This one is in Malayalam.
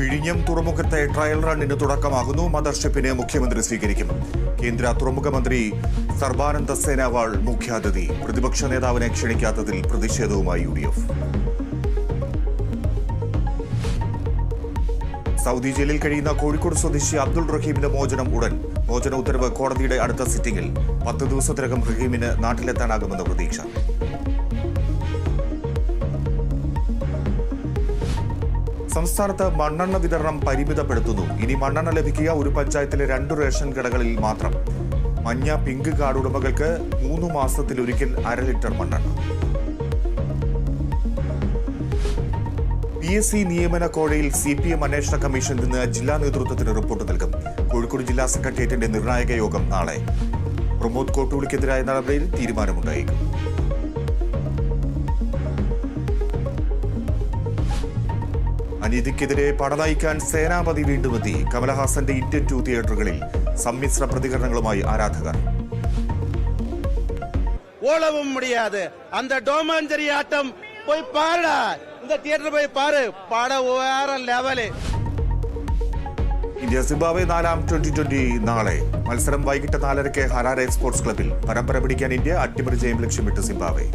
വിഴിഞ്ഞം തുറമുഖത്തെ ട്രയൽ റണ്ണിന് തുടക്കമാകുന്നു. മദർഷിപ്പിനെ മുഖ്യമന്ത്രി സ്വീകരിക്കും. കേന്ദ്ര തുറമുഖ മന്ത്രി സർബാനന്ദ സോനോവാൾ മുഖ്യാതിഥി. പ്രതിപക്ഷ നേതാവിനെ ക്ഷണിക്കാത്തതിൽ പ്രതിഷേധവുമായി UDF. സൗദി ജയിലിൽ കഴിയുന്ന കോഴിക്കോട് സ്വദേശി അബ്ദുൾ റഹീമിന്റെ മോചനം ഉടൻ. മോചന ഉത്തരവ് കോടതിയുടെ അടുത്ത സിറ്റിംഗിൽ. 10 ദിവസത്തിനകം റഹീമിന് നാട്ടിലെത്താനാകുമെന്ന് പ്രതീക്ഷ. സംസ്ഥാനത്ത് മണ്ണെണ്ണ വിതരണം പരിമിതപ്പെടുത്തുന്നു. ഇനി മണ്ണെണ്ണ ലഭിക്കുക ഒരു പഞ്ചായത്തിലെ 2 റേഷൻ കടകളിൽ മാത്രം. മഞ്ഞ പിങ്ക് കാർഡ് ഉടമകൾക്ക് 3 മാസത്തിലൊരിക്കൽ 1/2 ലിറ്റർ മണ്ണെണ്ണ. PSC നിയമന കോഴയിൽ CPM അന്വേഷണ കമ്മീഷൻ ഇന്ന് ജില്ലാ നേതൃത്വത്തിന് റിപ്പോർട്ട് നൽകും. കോഴിക്കോട് ജില്ലാ സെക്രട്ടേറിയറ്റിന്റെ നിർണായക യോഗം നാളെ. പ്രമോദ് കോട്ടൂളിക്കെതിരായ നടപടിയിൽ തീരുമാനമുണ്ടായേക്കും. അനീതിക്കെതിരെ പടനയിക്കാൻ സേനാപതി വീണ്ടുമെത്തി. കമലഹാസന്റെ ഇന്ത്യൻ 2 തിയേറ്ററുകളിൽ സമ്മിശ്ര പ്രതികരണങ്ങളുമായി ആരാധകർ. ஓடவும் முடியாது அந்த டோமாஞ்சரி ஆட்டம் போய் பாருடா, இந்த தியேட்டர் போய் பாரு, பட வேற ലെവല്. ഇന്ത്യ സിംബാബ്വെ 4ാം T20 നാളെ. മത്സരം വൈകിട്ട് 4:30 ഹരാരെ സ്പോർട്സ് ക്ലബിൽ. പരമ്പര പിടിക്കാൻ ഇന്ത്യ അട്ടിമറി ജയം ലക്ഷ്യമിട്ട് സിംബാബ്വെ.